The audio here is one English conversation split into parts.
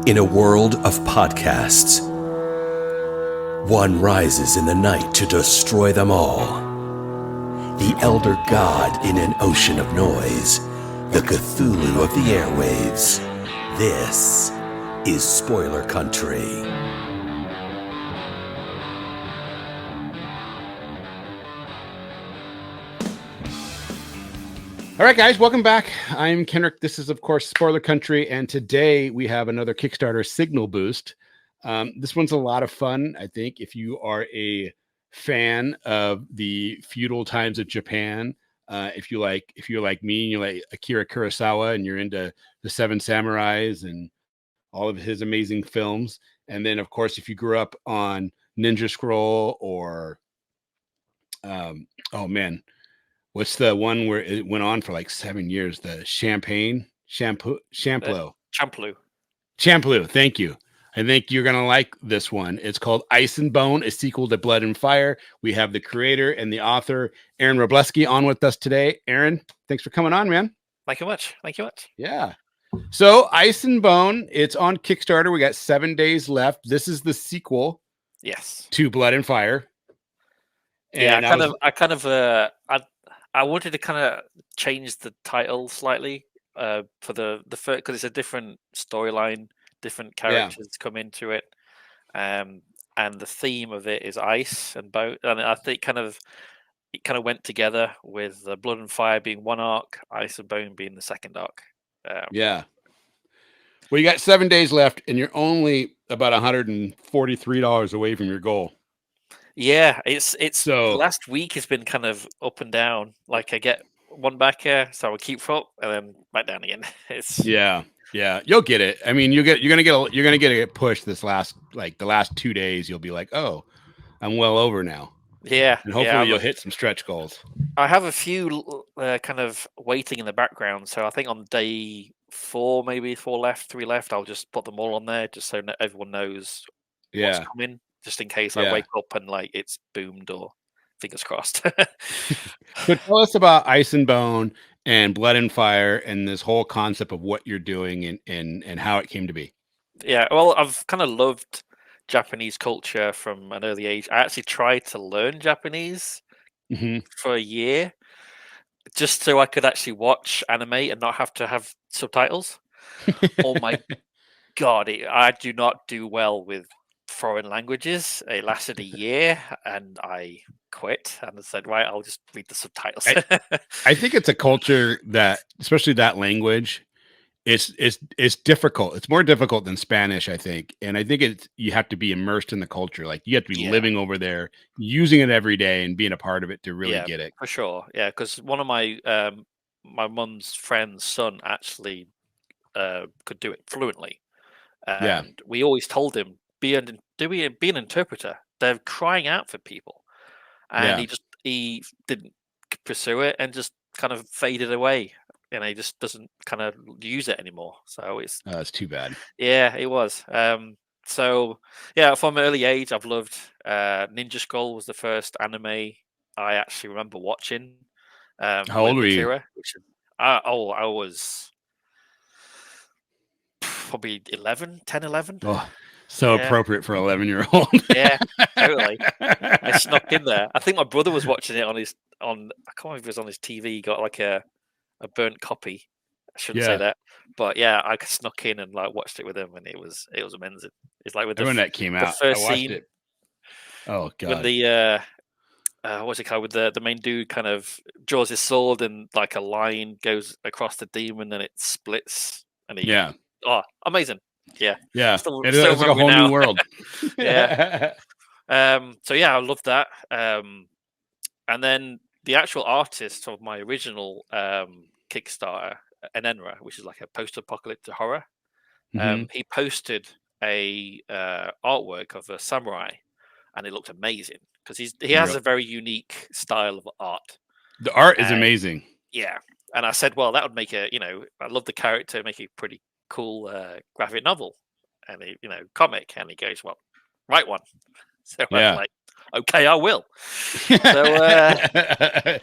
In a world of podcasts, one rises in the night to destroy them all. The elder god in an ocean of noise, the Cthulhu of the airwaves. This is Spoiler Country. All right, guys, welcome back. I'm Kendrick. This is, of course, Spoiler Country, and today we have another Kickstarter signal boost. This one's a lot of fun, I think, if you are a fan of the feudal times of Japan. If you're like me and you like Akira Kurosawa and you're into the Seven Samurais and all of his amazing films, and then, of course, if you grew up on Ninja Scroll or what's the one where it went on for like 7 years? The Champloo. Thank you. I think you're going to like this one. It's called Ice and Bone, a sequel to Blood and Fire. We have the creator and the author, Aaron Wroblewski, on with us today. Aaron, thanks for coming on, man. Thank you much. Yeah. So Ice and Bone, it's on Kickstarter. We got 7 days left. This is the sequel to Blood and Fire. And I wanted to kind of change the title slightly for the first, because it's a different storyline, different characters come into it, and the theme of it is ice and bone, and I think it kind of went together with Blood and Fire being one arc, Ice and Bone being the second arc. Well, you got 7 days left, and you're only about $143 away from your goal. Yeah, it's so the last week has been kind of up and down. Like I get one backer, so I keep up and then back down again. Yeah, you'll get it. I mean, you're gonna get a push the last 2 days. You'll be like, oh, I'm well over now. Yeah, and hopefully you'll hit some stretch goals. I have a few kind of waiting in the background, so I think on day 4, maybe 4 left, 3 left, I'll just put them all on there just so everyone knows what's coming. Just in case I wake up and like it's boomed or fingers crossed. So tell us about Ice and Bone and Blood and Fire and this whole concept of what you're doing and how it came to be. Yeah, well, I've kind of loved Japanese culture from an early age. I actually tried to learn Japanese for a year just so I could actually watch anime and not have to have subtitles. Oh my God, I do not do well with foreign languages. It lasted a year and I quit and I said, right, I'll just read the subtitles. I think it's a culture that, especially that language, it's difficult. It's more difficult than Spanish, I think. And I think you have to be immersed in the culture. Like you have to be living over there, using it every day and being a part of it to really get it. For sure. Yeah, because one of my my mum's friend's son actually could do it fluently. And we always told him, be an interpreter. They're crying out for people, and he didn't pursue it and just kind of faded away, and he just doesn't kind of use it anymore. So it's too bad. Yeah, it was. So yeah, from an early age, I've loved Ninja Scroll was the first anime I actually remember watching. How old were you? I was probably 10, 11. Oh. So appropriate for 11-year-old. Yeah, totally. I snuck in there. I think my brother was watching it I can't remember if it was on his TV. He got like a burnt copy. I shouldn't say that, but yeah, I snuck in and like watched it with him, and it was amazing. It's like with when that came out, the first I watched scene. It. Oh God! When the what's it called? With the main dude kind of draws his sword and like a line goes across the demon and it splits, and amazing. Yeah. It's like a whole new world. Yeah. So yeah, I love that. And then the actual artist of my original Kickstarter, Enenra, which is like a post-apocalyptic horror, he posted a artwork of a samurai, and it looked amazing because he has a very unique style of art. The art is amazing. Yeah, and I said, well, that would make I love the character, make a pretty cool graphic novel and comic, and he goes, well, write one. So I'm like, okay, I will. So don't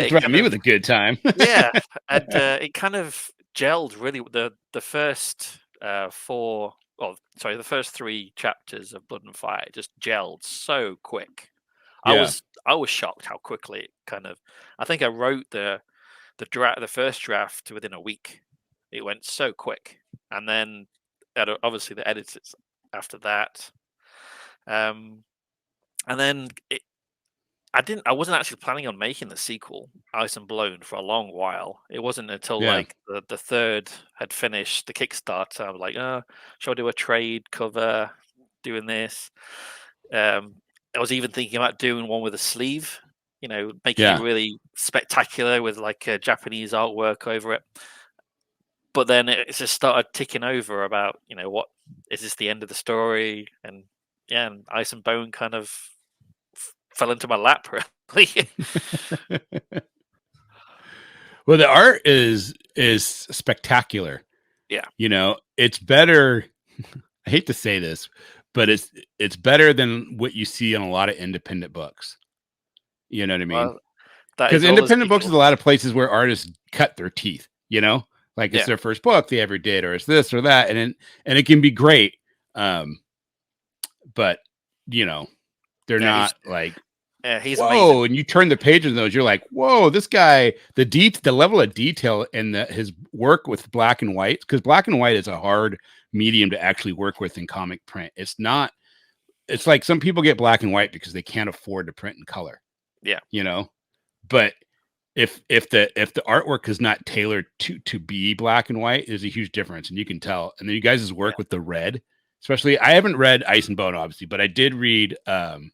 threaten me with a good time. And it kind of gelled really. The first 4 the first 3 chapters of Blood and Fire just gelled so quick. Yeah. I was shocked how quickly it kind of. I think I wrote the first draft within a week. It went so quick, and then obviously the editors after that, and then I wasn't actually planning on making the sequel, Ice and Blown, for a long while. It wasn't until like the third had finished the Kickstarter. I was like, oh, should I do a trade cover, doing this? I was even thinking about doing one with a sleeve, making it really spectacular with like Japanese artwork over it. But then it just started ticking over about, what is this the end of the story? And and Ice and Bone kind of fell into my lap, really. Well, the art is spectacular. Yeah. It's better. I hate to say this, but it's better than what you see in a lot of independent books. You know what I mean? Because independent books is a lot of places where artists cut their teeth, like it's their first book they ever did, or it's this or that. And it can be great. But they're not like, he's whoa, amazing. And you turn the page of those, you're like, whoa, this guy, the level of detail in his work with black and white, because black and white is a hard medium to actually work with in comic print. It's like some people get black and white because they can't afford to print in color. Yeah. But if the artwork is not tailored to be black and white, there's a huge difference, and you can tell. And then you guys' work with the red, especially, I haven't read Ice and Bone, obviously, but I did read Blood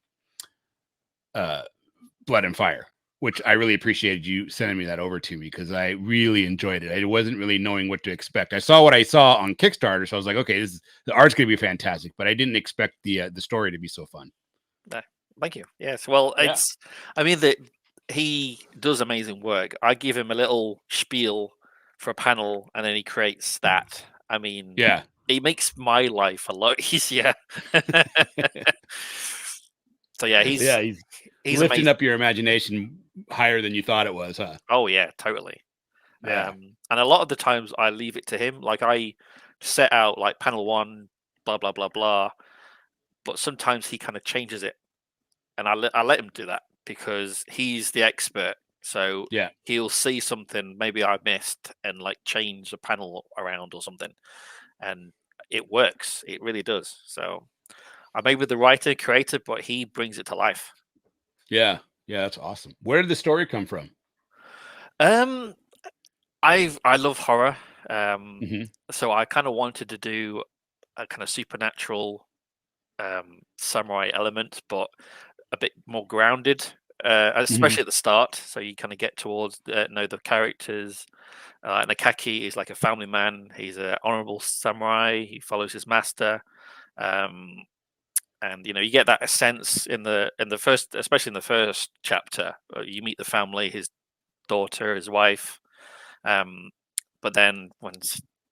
and Fire, which I really appreciated you sending me that over to me, because I really enjoyed it. I wasn't really knowing what to expect. I saw what I saw on Kickstarter, so I was like, okay, the art's going to be fantastic, but I didn't expect the story to be so fun. Thank you. Yes, well, he does amazing work. I give him a little spiel for a panel, and then he creates that. I mean, it makes my life a lot easier. So he's lifting amazing. up your imagination higher than you thought it was, huh? Oh yeah, totally. And a lot of the times I leave it to him. Like, I set out like panel 1, blah blah blah blah, but sometimes he kind of changes it, and I let him do that, because he's the expert. So he'll see something maybe I missed and like change the panel around or something, and it works. It really does. So I made with the writer, creator, but he brings it to life. Yeah, that's awesome. Where did the story come from? I love horror. So I kind of wanted to do a kind of supernatural samurai element, but a bit more grounded, especially at the start. So you kind of get towards know the characters. And Akaki is like a family man. He's an honorable samurai. He follows his master. And you get that sense in the first, especially in the first chapter. You meet the family, his daughter, his wife. But then when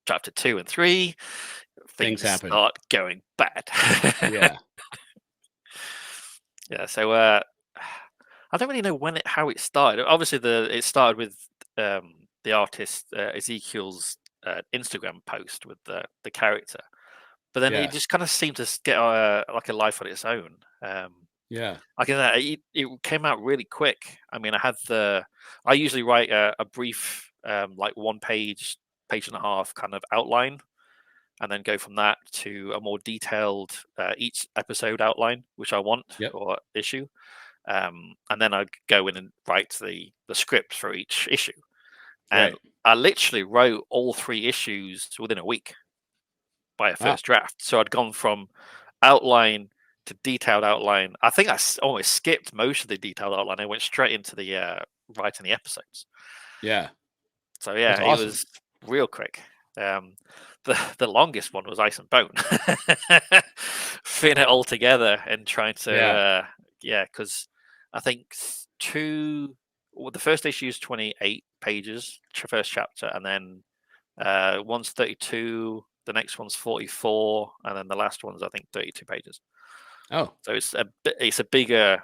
chapter 2 and 3, things happen, start going bad. So I don't really know how it started. Obviously, it started with the artist Ezekiel's Instagram post with the character. But then it just kind of seemed to get like a life on its own. Like that, it came out really quick. I mean, I usually write a brief, like 1 page and a half kind of outline, and then go from that to a more detailed each episode outline, which I want or issue. And then I go in and write the script for each issue. And I literally wrote all 3 issues within a week by a first draft. So I'd gone from outline to detailed outline. I think I almost skipped most of the detailed outline. I went straight into the writing the episodes. So it was real quick. The longest one was Ice and Bone. Fitting it all together and trying to because I think the first issue is 28 pages, first chapter, and then one's 32. The next one's 44, and then the last one's, I think, 32 pages. Oh, so it's a bigger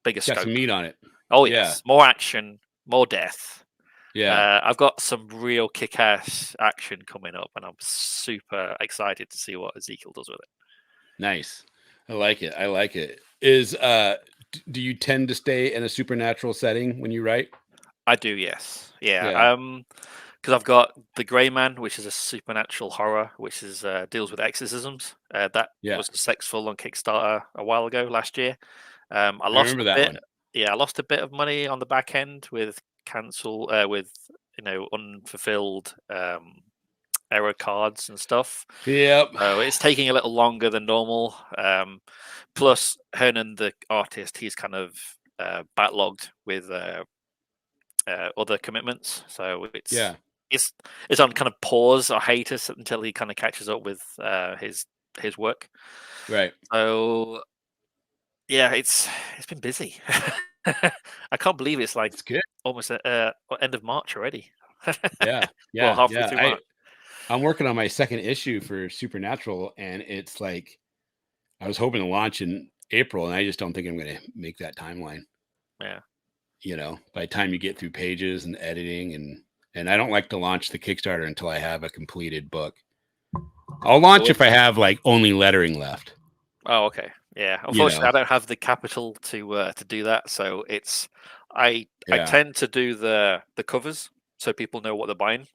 got scope. Some meat on it. Oh yes, more action, more death, Yeah. I've got some real kick-ass action coming up, and I'm super excited to see what Ezekiel does with it. Nice. I like it. I like it. Do you tend to stay in a supernatural setting when you write? I do, yes. Yeah. Yeah. Because I've got The Grey Man, which is a supernatural horror, which is deals with exorcisms. That Yeah. was successful on Kickstarter a while ago last year. I I lost remember a that bit. one. Yeah, I lost a bit of money on the back end with unfulfilled error cards and stuff. Yep. So it's taking a little longer than normal. Plus, Hernan, the artist, he's kind of backlogged with other commitments. So Yeah. it's on kind of pause or hiatus until he kind of catches up with his work. Right. So yeah, it's been busy. I can't believe it's like It's good. almost end of March already. Yeah. Well, Yeah. halfway Yeah. through March. I'm working on my second issue for Supernatural, and it's like I was hoping to launch in April, and I just don't think I'm going to make that timeline. Yeah. By the time you get through pages and editing, and I don't like to launch the Kickstarter until I have a completed book. I'll launch if I have like only lettering left. Oh, okay. Yeah. Unfortunately, I don't have the capital to do that, so I tend to do the covers so people know what they're buying.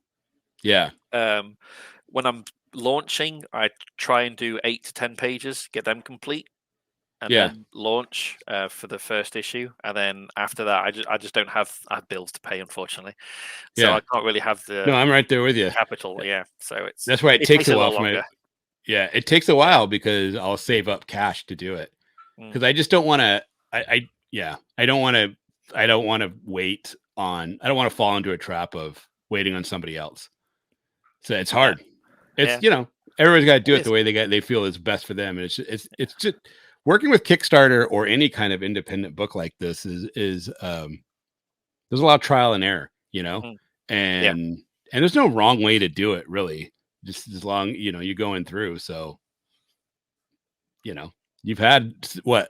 Yeah. When I'm launching, I try and do 8 to 10 pages, get them complete, and then launch for the first issue. And then after that, I just don't have bills to pay, unfortunately. So I can't really have No, I'm right there with you. Capital. Yeah. So that's why it takes a while for my. longer. Yeah, it takes a while because I'll save up cash to do it because I just don't want to. I don't want to. I don't want to wait on. I don't want to fall into a trap of waiting on somebody else. So it's hard. It's everybody's got to do it the way they feel is best for them. And it's just working with Kickstarter or any kind of independent book like this is there's a lot of trial and error, and there's no wrong way to do it really. Just as long you're going through. So you've had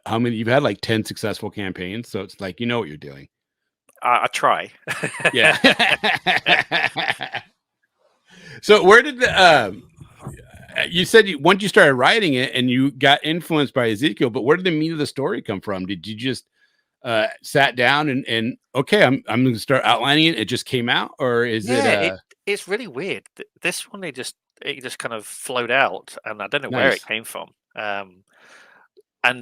how many? You've had like 10 successful campaigns, so it's like what you're doing. I try. Yeah. So where did you said once you started writing it and you got influenced by Ezekiel, but where did the meat of the story come from? Did you just sat down and okay, I'm going to start outlining it? It just came out, or is it? It's really weird. This one, it just kind of flowed out, and I don't know where it came from. And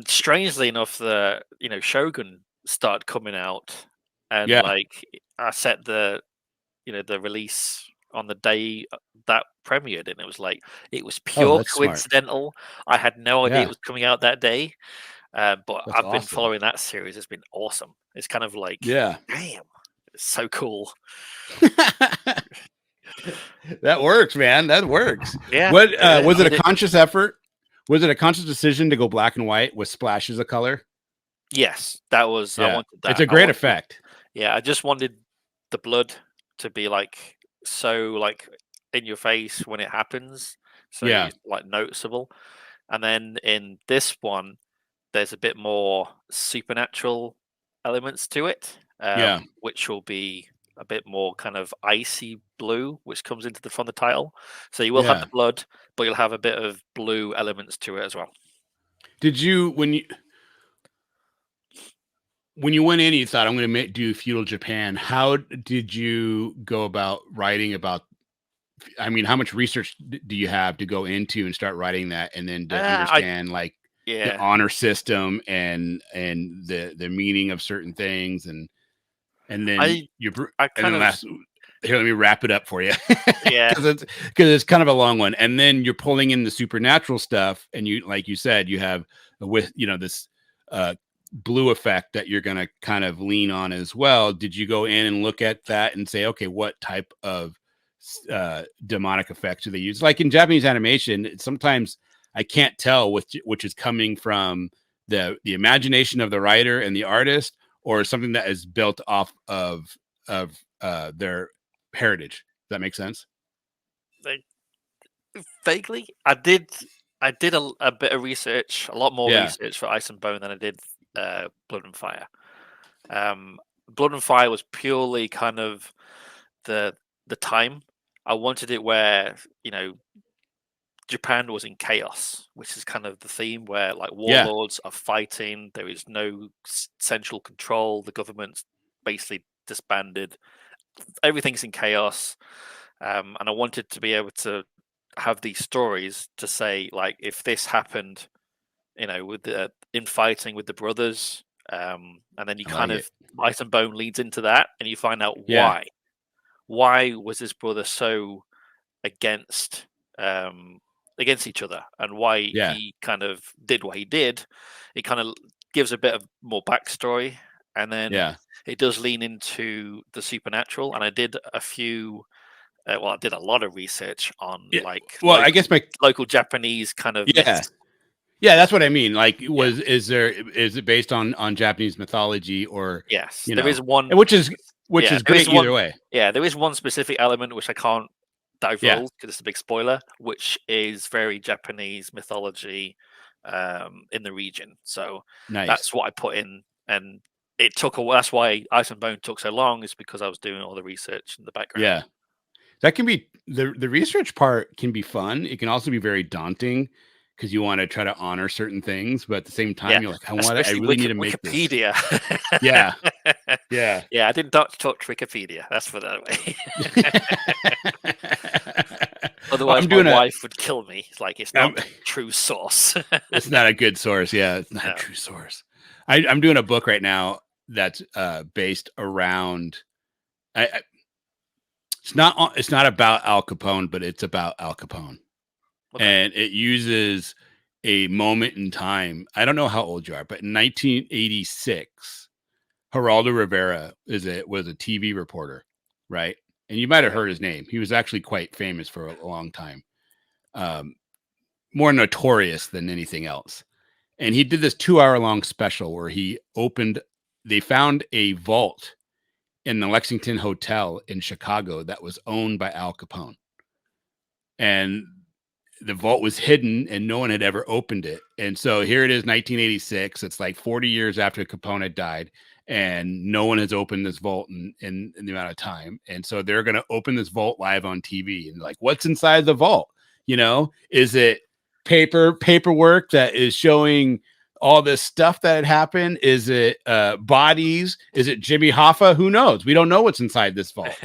strangely enough, the Shogun started coming out, and like I set the the release on the day that premiered, and it was pure coincidental. Smart. I had no idea it was coming out that day, but I've been following that series. It's been awesome. It's kind of like damn, it's so cool. That works, man. That works. Yeah. What was it a conscious effort? Was it a conscious decision to go black and white with splashes of color? Yes, that was. I wanted that. It's a great effect. Yeah, I just wanted the blood to be so in your face when it happens, so it's noticeable. And then in this one, there's a bit more supernatural elements to it, which will be a bit more kind of icy blue, which comes into from the title. So you will have the blood, but you'll have a bit of blue elements to it as well. Did you when you went in, you thought I'm going to do feudal Japan? How did you go about writing about? I mean, how much research do you have to go into and start writing that, and then to understand the honor system and the meaning of certain things, and then here, let me wrap it up for you. Yeah, because it's kind of a long one, and then you're pulling in the supernatural stuff, and you like you said you have with this blue effect that you're going to kind of lean on as well. Did you go in and look at that and say, okay, what type of demonic effects do they use? Like in Japanese animation, sometimes I can't tell which is coming from the imagination of the writer and the artist, or something that is built off of their heritage. Does that make sense? Vaguely, I did a bit of research, a lot more research for Ice and Bone than I did Blood and Fire. Blood and Fire was purely kind of the time. I wanted it where, you know, Japan was in chaos, which is kind of the theme where like warlords are fighting. There is no central control. The government's basically disbanded. Everything's in chaos. And I wanted to be able to have these stories to say, like, if this happened, you know, with the infighting with the brothers, and then you kind of Ice and Bone leads into that, and you find out why. Why was his brother so against each other, and why he kind of did what he did? It kind of gives a bit of more backstory, and then it does lean into the supernatural. And I did a few. I did a lot of research on I guess local Japanese kind of myths. Yeah, that's what I mean. Like, is it based on Japanese mythology, or yes, you there know, is one, which is great either way. Yeah, there is one specific element which I can't divulge because it's a big spoiler, which is very Japanese mythology in the region. So that's what I put in, and it took a while. That's why Ice and Bone took so long, is because I was doing all the research in the background. Yeah, that can be the research part can be fun. It can also be very daunting, because you want to try to honor certain things, but at the same time, you're like, I really need to make Wikipedia. This. Yeah. I didn't touch Wikipedia. That's for that way. Otherwise, my wife would kill me. It's like, it's not a true source. It's not a good source. Yeah, it's not a true source. I'm doing a book right now that's based around. It's not about Al Capone, but it's about Al Capone. Okay. And it uses a moment in time. I don't know how old you are, but in 1986, Geraldo Rivera was a TV reporter, right? And you might have heard his name. He was actually quite famous for a long time, more notorious than anything else. And he did this 2-hour-long special where they found a vault in the Lexington Hotel in Chicago that was owned by Al Capone. And the vault was hidden and no one had ever opened it. And so here it is, 1986. It's like 40 years after Capone had died, and no one has opened this vault in the amount of time. And so they're going to open this vault live on TV, and like, what's inside the vault? You know, is it paperwork that is showing all this stuff that had happened? Is it bodies? Is it Jimmy Hoffa? Who knows? We don't know what's inside this vault.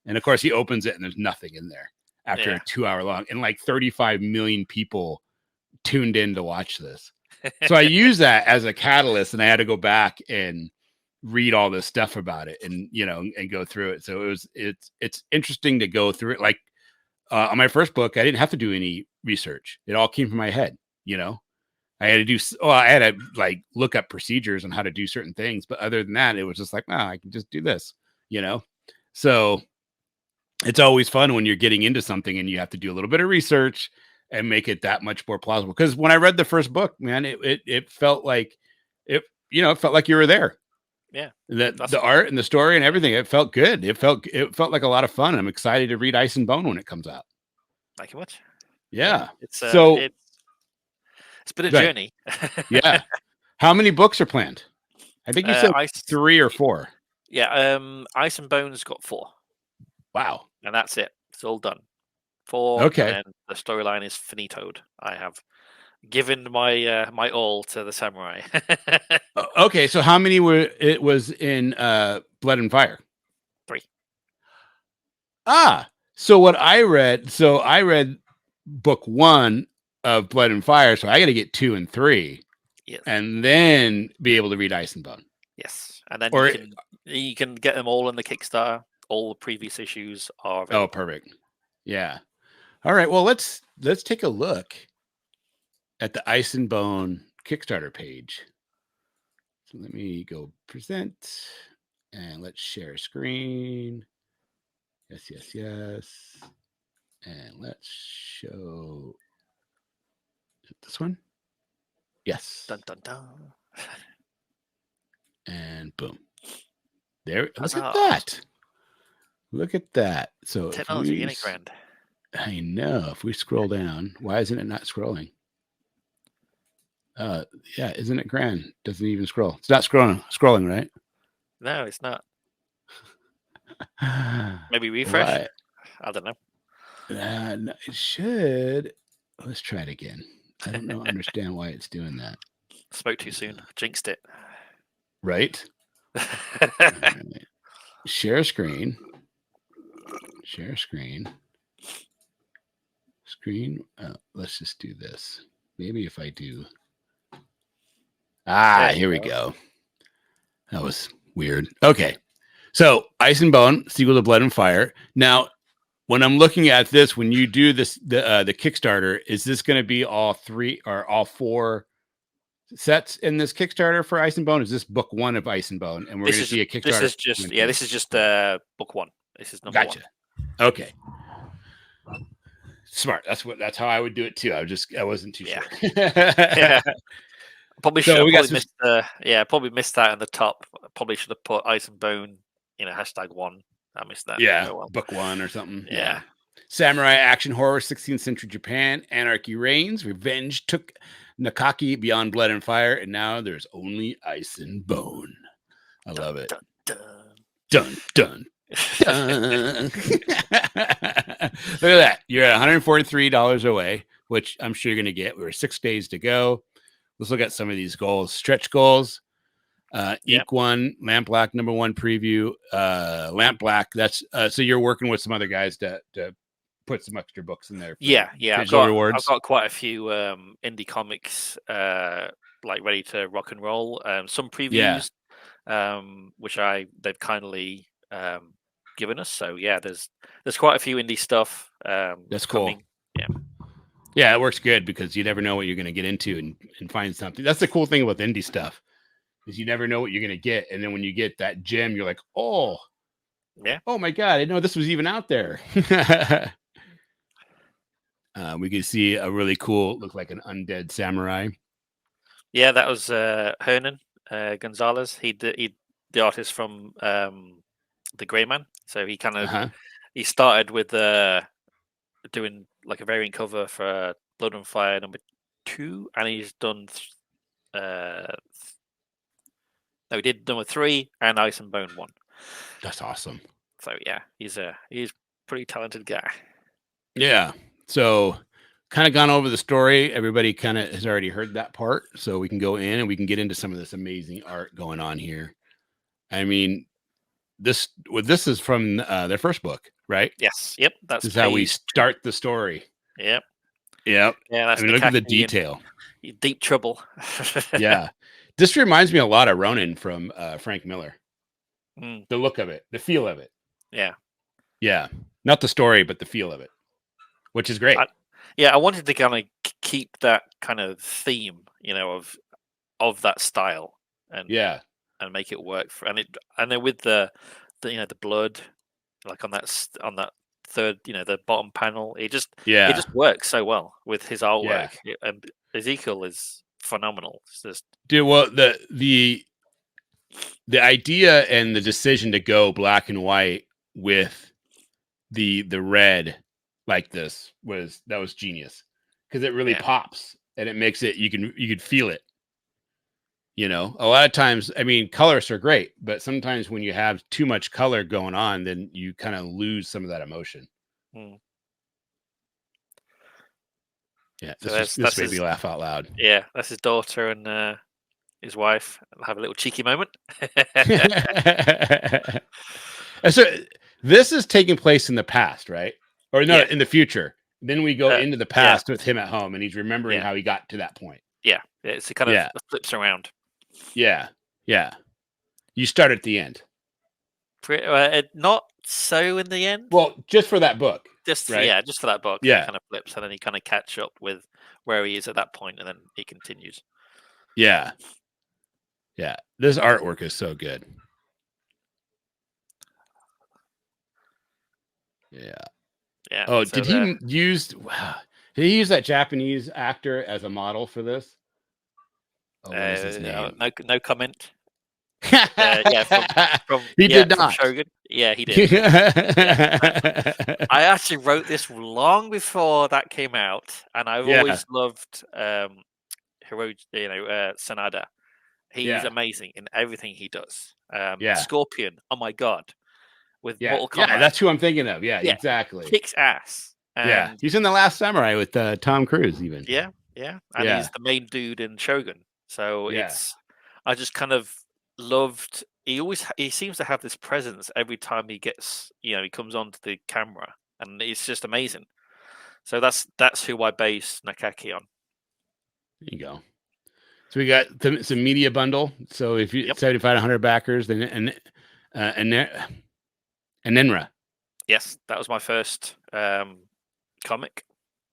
And of course he opens it and there's nothing in there. After a 2-hour long, and like 35 million people tuned in to watch this. So I use that as a catalyst, and I had to go back and read all this stuff about it, and and go through it. So it's interesting to go through it. Like on my first book, I didn't have to do any research. It all came from my head. I had to like look up procedures on how to do certain things, but other than that, it was just like, I can just do this. So it's always fun when you're getting into something and you have to do a little bit of research and make it that much more plausible. Because when I read the first book, man, it felt like it felt like you were there. Yeah. The art and the story and everything, it felt good. It felt like a lot of fun. I'm excited to read Ice and Bone when it comes out. Thank you much. Yeah. It's been a journey. Yeah. How many books are planned? I think you said 3 or 4. Yeah. Ice and Bone's got 4. Wow. And that's it. It's all done. 4. Okay. And the storyline is finitoed. I have given my my all to the samurai. Okay. So how many was in Blood and Fire? 3. So what I read, book 1 of Blood and Fire. So I got to get 2 and 3. Yes. And then be able to read Ice and Bone. Yes. And then you can get them all in the Kickstarter. All the previous issues are available. Oh, perfect. Yeah. All right. Well, let's take a look at the Ice and Bone Kickstarter page. So let me go present, and let's share screen. Yes. And let's show this one. Yes. Dun, dun, dun. And boom. There. Look at that. Look at that. So technology ain't grand. I know. If we scroll down, why isn't it not scrolling? Yeah, isn't it grand? Doesn't even scroll. It's not scrolling, right? No, it's not. Maybe refresh. What? I don't know. No, it should. Let's try it again. I don't know. Understand why it's doing that. Spoke too soon. Jinxed it. Right. Right. Share screen. Share screen. Screen. Let's just do this. Maybe if I do. Here we go. That was weird. Okay. So Ice and Bone, sequel to Blood and Fire. Now, when I'm looking at this, when you do this, the Kickstarter, is this going to be all 3 or all 4 sets in this Kickstarter for Ice and Bone? Is this book 1 of Ice and Bone? And we're going to see a Kickstarter. This is just book 1. This is number 1. Gotcha. Okay. Smart. That's how I would do it too. I wasn't too sure. Yeah. Probably So probably missed that in the top. Probably should have put Ice and Bone, #1. I missed that. Yeah, Oh, well. book 1 or something. Yeah. Samurai action horror, 16th century Japan. Anarchy reigns. Revenge took Nakaki beyond Blood and Fire, and now there's only Ice and Bone. I love it. Dun dun dun. Look at that. You're at $143 away, which I'm sure you're going to get. We're 6 days to go. Let's look at some of these goals. Stretch goals. Ink 1, Lamp Black number 1 preview. Lamp Black. That's so you're working with some other guys to put some extra books in there. I've got quite a few indie comics like ready to rock and roll. Some previews, which they've kindly given us. So there's quite a few indie stuff. That's cool. Coming. Yeah, it works good because you never know what you're going to get into and find something. That's the cool thing about indie stuff is you never know what you're going to get. And then when you get that gem, you're like, oh my God, I didn't know this was even out there. We can see a really cool, look like an undead samurai. Yeah, that was Hernan Gonzalez. He the artist from The Grey Man. So he kind of he started with doing like a variant cover for Blood and Fire number 2, and he's done he did number 3 and Ice and Bone 1. That's awesome. So he's pretty talented guy. Yeah. So kind of gone over the story. Everybody kind of has already heard that part. So we can go in and we can get into some of this amazing art going on here. I mean, this is from their first book, right? Yes. Yep. This is how we start the story. Yep. Yep. Yeah. That's look at the detail. Deep trouble. Yeah. This reminds me a lot of Ronin from Frank Miller. The look of it, the feel of it. Yeah. Yeah. Not the story, but the feel of it, which is great. I wanted to kind of keep that kind of theme, of that style, and make it work and then with the blood, like on that third, the bottom panel, it just works so well with his artwork. And Ezekiel is phenomenal. It's just well, the idea and the decision to go black and white with the red like this was genius because it really pops and it makes it you could feel it. A lot of times, I mean, colors are great, but sometimes when you have too much color going on, then you kind of lose some of that emotion. Yeah, so this made me laugh out loud. Yeah, that's his daughter and his wife have a little cheeky moment. And so this is taking place in the past, right? Or no, in the future. Then we go into the past with him at home, and he's remembering how he got to that point. Yeah, it's kind of flips around. Yeah. You start at the end. Not so in the end. Well, just for that book. Just for that book. Yeah, it kind of flips, and then he kind of catch up with where he is at that point, and then he continues. Yeah. This artwork is so good. Yeah. Oh, so did he use that Japanese actor as a model for this? Oh, what is his name? No comment. He did not. From Shogun. Yeah, he did. I actually wrote this long before that came out, and I've always loved Sanada. He's amazing in everything he does. Scorpion, oh my God. with Yeah, Mortal yeah, Kombat. that's who I'm thinking of. Yeah, Yeah, exactly. kicks ass. Yeah, And he's in The Last Samurai with Tom Cruise, even. yeah, yeah, and Yeah, he's the main dude in Shogun. So yeah. I just kind of loved. He seems to have this presence every time he gets, he comes onto the camera, and it's just amazing. So that's who I base Nakaki on. There you go. So we got some media bundle. So if you Yep. 75 to 100 backers, then and Nenra. Yes, that was my first comic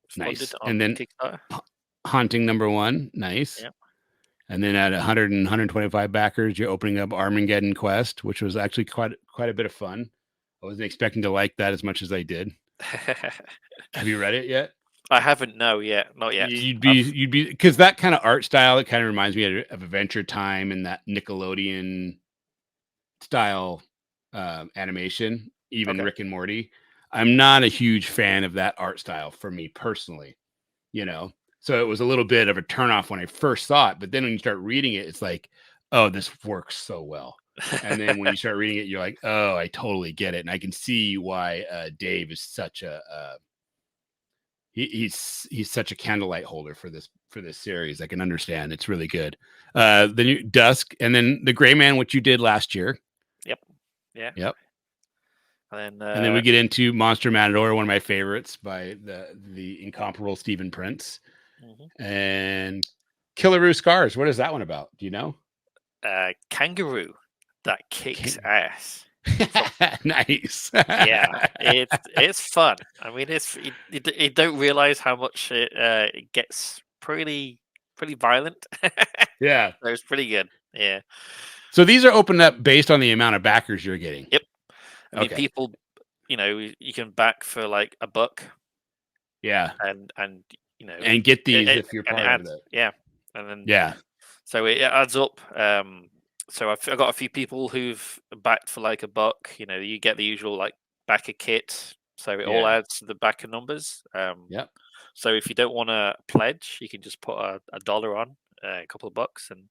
funded Nice. on And then Kickstarter. Haunting #1. Nice. Yep. And then at 100 and 125 backers, you're opening up Armageddon Quest, which was actually quite a bit of fun. I wasn't expecting to like that as much as I did. Have you read it yet? I haven't. No, yet, not yet. You'd be because that kind of art style, it kind of reminds me of Adventure Time and that Nickelodeon style animation, even Okay. Rick and Morty. I'm not a huge fan of that art style for me personally, you know. So it was a little bit of a turnoff when I first saw it, but then when you start reading it, it's like, oh, this works so well. And then when you start reading it, you're like, oh, I totally get it, and I can see why Dave is such a he's such a candlelight holder for this series. I can understand. It's really good. The new Dusk, and then the Gray Man, which you did last year. Yep. Yeah. Yep. And And then we get into Monster Matador, one of my favorites by the incomparable Stephen Prince, and Killaroo Scars. What is that one about? Do you know? Kangaroo that kicks ass. Nice. Yeah, it's fun. I mean, you don't realize how much it gets pretty violent. Yeah. So it's pretty good. Yeah. So these are opened up based on the amount of backers you're getting. Yep. I mean, Okay. people, you can back for like $1. Yeah. And and get these if you're part of it. Yeah. And then Yeah. so it adds up. So I've got a few people who've backed for like $1. You get the usual like backer kit, so it all adds to the backer numbers. Yep. So if you don't want to pledge, you can just put a $1 on, a couple of bucks, and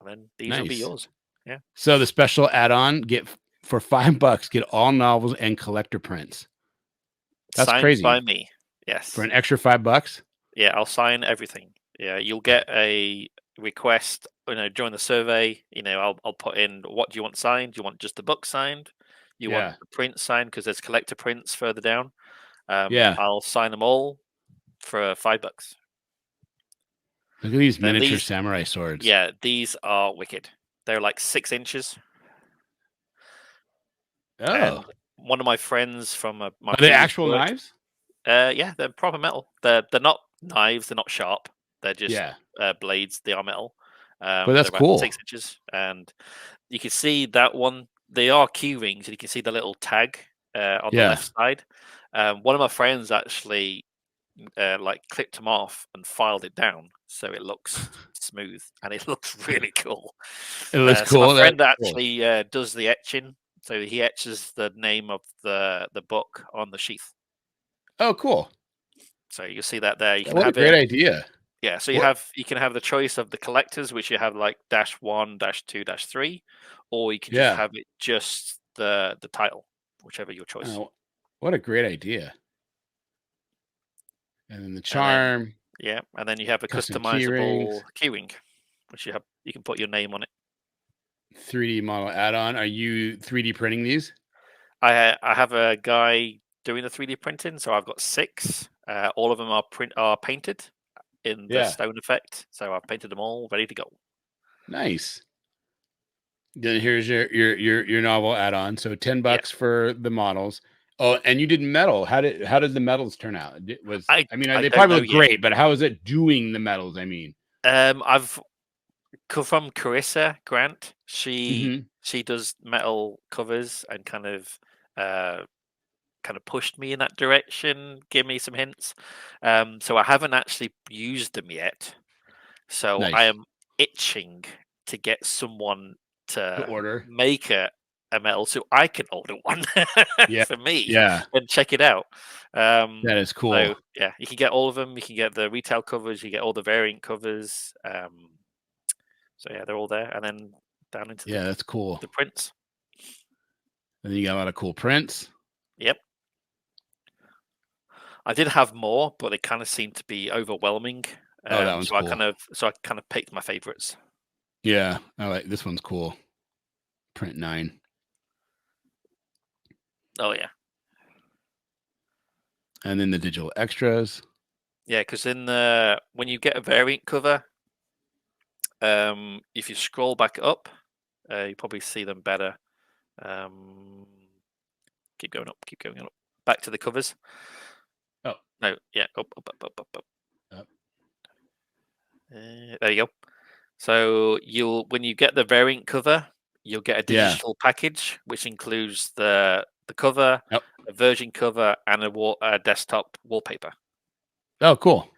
then these will be yours. Yeah. So the special add-on, get for $5, get all novels and collector prints. That's Signed crazy. by me. Yes. For an extra $5. Yeah, I'll sign everything. Yeah, you'll get a request. During the survey, I'll put in, what do you want signed? Do you want just the book signed? You want the print signed, because there's collector prints further down. I'll sign them all for $5. Look at these miniature samurai swords. Yeah, these are wicked. They're like 6 inches. Oh. And one of my friends from my are they actual knives? Yeah, they're proper metal. They're not knives. They're not sharp. They're just blades. They are metal. But that's cool. 6 inches, and you can see that one. They are key rings, and you can see the little tag on the left side. One of my friends actually clipped them off and filed it down so it looks smooth, and it looks really cool. It looks cool. My friend actually does the etching, so he etches the name of the book on the sheath. Oh, cool! So you'll see that there. You can what have a great idea. Yeah, so you can have the choice of the collectors, which you have like -1, -2, -3, or you can just have it just the title, whichever your choice. Oh, what a great idea! And then the charm. And then you have a customizable keyring, which you can put your name on it. 3D model add-on. Are you 3D printing these? I have a guy doing the 3D printing, so I've got 6. All of them are painted in the stone effect, so I've painted them all, ready to go. Nice. Then here's your novel add-on. So $10 for the models. Oh, and you did metal. How did the metals turn out? They probably look great, but how is it doing the metals? I mean, I've come from Carissa Grant. She does metal covers and kind of pushed me in that direction, give me some hints. So I haven't actually used them yet. So I am itching to get someone to order, make a metal so I can order one for me and check it out. That is cool. So, you can get all of them. You can get the retail covers. You get all the variant covers. So they're all there. And then down into that's cool. The prints. And then you got a lot of cool prints. Yep. I did have more, but they kind of seemed to be overwhelming. That one's so cool. I kind of picked my favorites. Yeah, I like this one's cool. Print 9. Oh yeah. And then the digital extras. Yeah, because when you get a variant cover, if you scroll back up, you probably see them better. Keep going up, keep going up. Back to the covers. Oh no, yeah, up. There you go. So when you get the variant cover, you'll get a digital package which includes the cover, a version cover, and a desktop wallpaper. Oh, cool.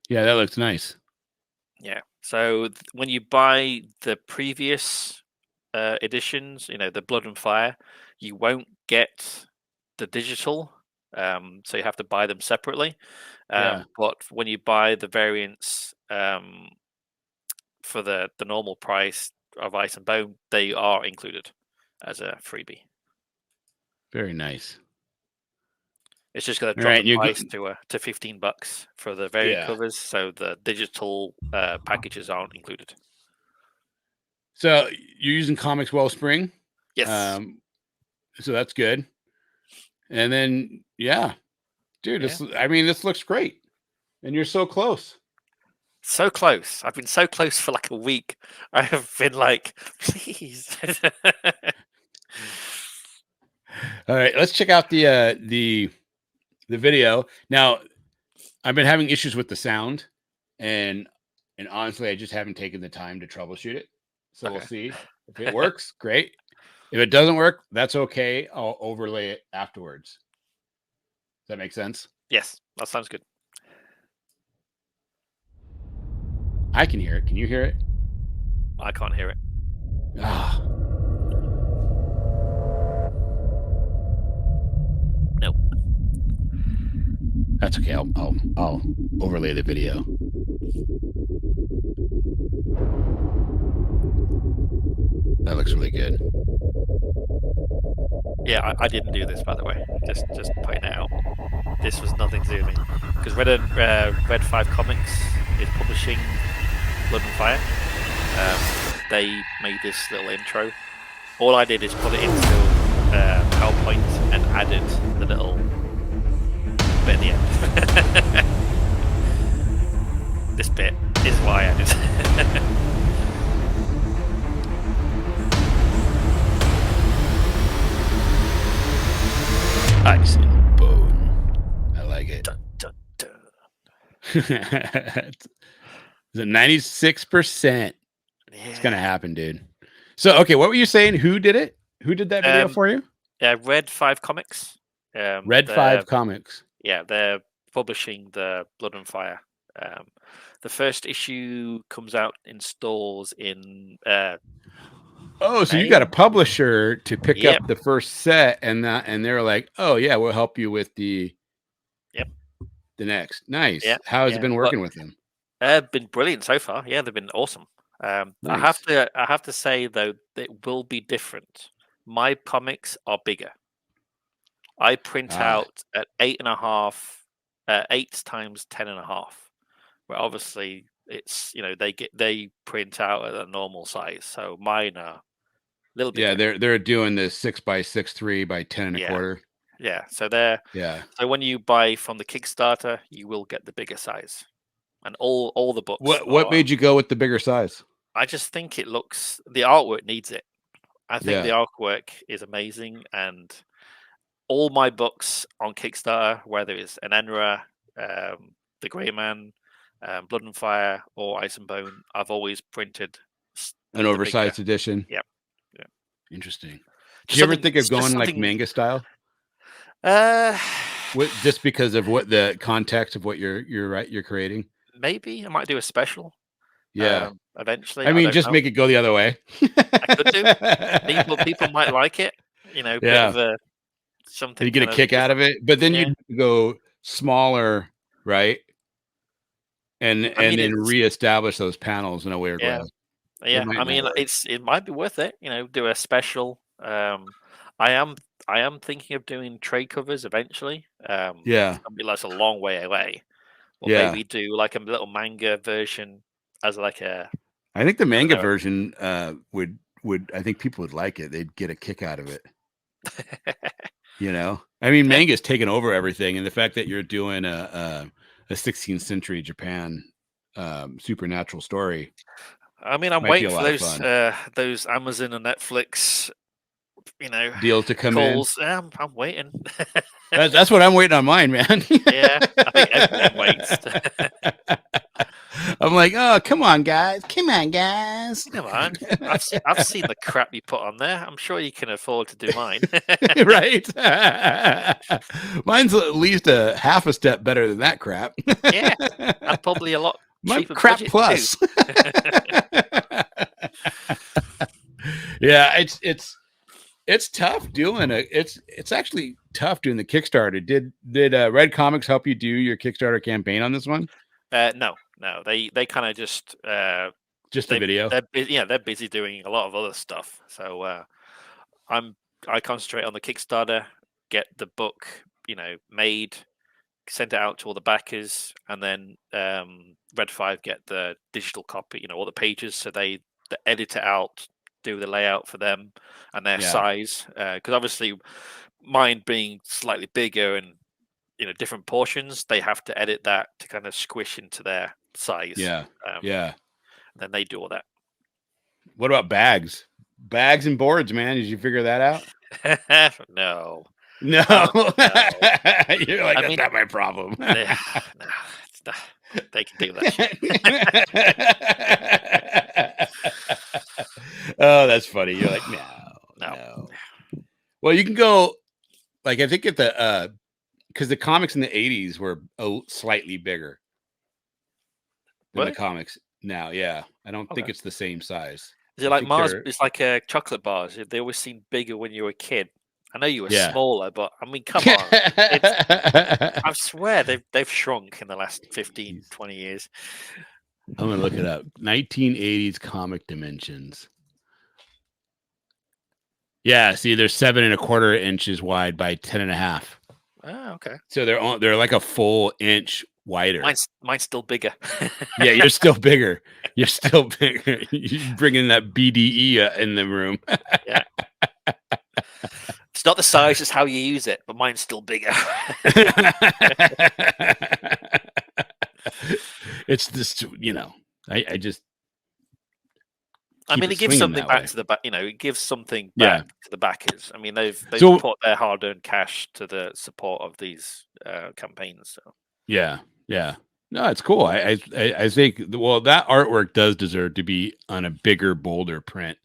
Yeah, that looks nice. Yeah. So when you buy the previous editions, the Blood and Fire, you won't get the digital. So you have to buy them separately. But when you buy the variants for the normal price of Ice and Bone, they are included as a freebie. Very nice. It's just going to drop the price to $15 for the variant covers, so the digital packages aren't included. So you're using Comics Wellspring? Yes. So that's good. And then, dude, this looks great. And you're so close. So close. I've been so close for like a week. I have been like, please. All right, let's check out the video. Now, I've been having issues with the sound, and honestly, I just haven't taken the time to troubleshoot it. So we'll see if it works. Great. If it doesn't work, that's okay. I'll overlay it afterwards. Does that make sense? Yes, that sounds good. I can hear it. Can you hear it? I can't hear it. Nope. That's okay. I'll overlay the video. That looks really good. Yeah, I didn't do this, by the way. Just pointing it out. This was nothing to do with me, because Red 5 Comics is publishing Blood and Fire. They made this little intro. All I did is put it into PowerPoint and added the little bit at the end. This bit is why I added. Ice and Bone. I like it. Dun, dun, dun. Is it 96%? Yeah. It's gonna happen, dude. So, okay, what were you saying? Who did it? Who did that video for you? Red 5 Comics. Red 5 Comics. Yeah, they're publishing the Blood and Fire. The first issue comes out in stores in. So you got a publisher to pick up the first set, and they're like, "Oh yeah, we'll help you with the next." Nice. Yeah. How has it been working with them? Been brilliant so far. Yeah, they've been awesome. Nice. I have to say though, it will be different. My comics are bigger. I print out at 8.5, 8 times 10.5. Where obviously it's they print out at a normal size. So mine are a little bit. Yeah, they're doing the 6x6 3x10.25. Yeah, so so when you buy from the Kickstarter, you will get the bigger size, and all the books. What made you go with the bigger size? I just think the artwork needs it. I think the artwork is amazing, and all my books on Kickstarter, whether it's an Enra, the Grey Man, Blood and Fire, or Ice and Bone, I've always printed an oversized edition. Yeah. Interesting. Do you ever think of going like manga style? Just because of what the context of what you're creating? Maybe I might do a special. Yeah. Eventually. I mean, just make it go the other way. I could do. People might like it. Bit of something. You get a kick out of it, but then you go smaller, right? And then reestablish those panels in a weird way. Yeah, I mean, it might be worth it. Do a special I am thinking of doing trade covers eventually. Yeah. I mean, that's a long way away. Or Yeah. maybe do like a little manga version as like a. I think the I don't manga know. version would I think people would like it. They'd get a kick out of it. You know, I mean, Yeah. manga's taken over everything, and the fact that you're doing a 16th century Japan supernatural story I mean, I'm might be a waiting for lot of fun. those Amazon and Netflix, Deals to come in. calls. Yeah, I'm waiting. That's what I'm waiting on mine, man. Yeah, I think everyone waits. I'm like, oh, come on, guys. Come on, guys. Come on, I've seen the crap you put on there. I'm sure you can afford to do mine. Right? Mine's at least a half a step better than that crap. Yeah, and probably a lot My cheaper crap budget plus. too. Yeah, it's tough doing it. It's actually tough doing the Kickstarter. Did Red Comics help you do your Kickstarter campaign on this one? No, they kind of just a video. They're busy doing a lot of other stuff. So I concentrate on the Kickstarter, get the book made, send it out to all the backers, and then Red 5 get the digital copy, all the pages, so they edit it out, do the layout for them and their size, because obviously mine being slightly bigger and different portions, they have to edit that to kind of squish into their size. Yeah. Then they do all that. What about bags and boards, man? Did you figure that out? No. No. No. You're like, that's not my problem. No, they can do that shit. Oh, that's funny. You're like, no. Well, you can go, like, I think at the because the comics in the 80s were slightly bigger than the comics now. Yeah, I don't think it's the same size. Is it like Mars? It's like chocolate bars. They always seem bigger when you were a kid. I know you were smaller, but I mean, come on. I swear they've shrunk in the last 15, 20 years. I'm going to look it up. 1980s comic dimensions. Yeah, see, they're 7¼ inches wide by 10½. Oh, okay. So they're like a full inch wider. Mine's still bigger. Yeah, you're still bigger. You're still bigger. You bring in that BDE in the room. Yeah. It's not the size, it's how you use it, but mine's still bigger. It's this, I just. I mean, it gives something back to the back. It gives something back to the backers. I mean, they've put their hard-earned cash to the support of these campaigns. So yeah. No, it's cool. I think that artwork does deserve to be on a bigger, bolder print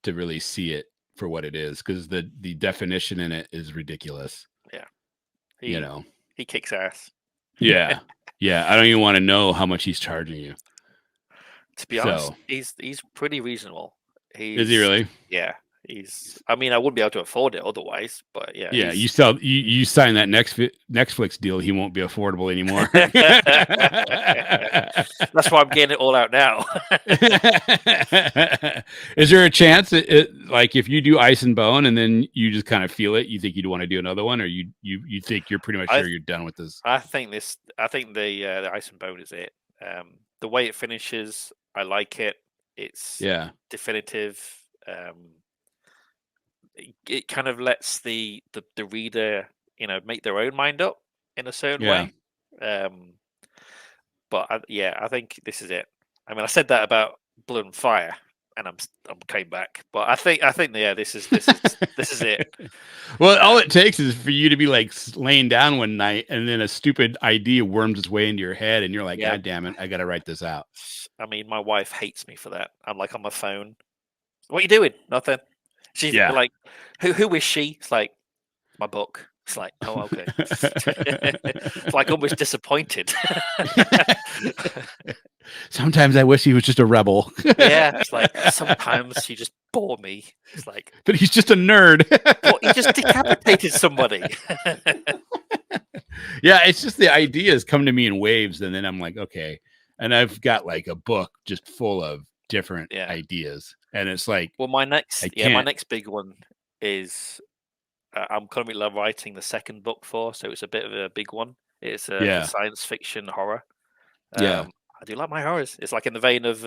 to really see it for what it is, because the definition in it is ridiculous. Yeah, he kicks ass. Yeah. I don't even want to know how much he's charging you. To be honest, he's pretty reasonable. Is he really? Yeah, I mean, I wouldn't be able to afford it otherwise, but yeah. Yeah, you sign that Netflix deal, he won't be affordable anymore. That's why I'm getting it all out now. Is there a chance like if you do Ice and Bone and then you just kind of feel it, you think you'd want to do another one, or you think you're pretty much sure you're done with this? I think the Ice and Bone is it. The way it finishes, I like it. It's definitive. It kind of lets the reader, make their own mind up in a certain way. But I think this is it. I mean, I said that about Blood and Fire, and I'm came back. But I think this is it. Well, all it takes is for you to be like laying down one night, and then a stupid idea worms its way into your head, and you're like, God damn it, I got to write this out. I mean, my wife hates me for that. I'm like on my phone. What are you doing? Nothing. She's like, who is she? It's like, my book. It's like, oh, okay. It's like almost disappointed. Sometimes I wish he was just a rebel. Yeah, it's like sometimes he just bore me. It's like, but he's just a nerd. Well, he just decapitated somebody. Yeah, it's just the ideas come to me in waves, and then I'm like, okay. And I've got like a book just full of different ideas, and it's like, well, my next big one is I'm currently writing the second book for, so it's a bit of a big one. It's a science fiction horror. Yeah. I do like my horrors. It's like in the vein of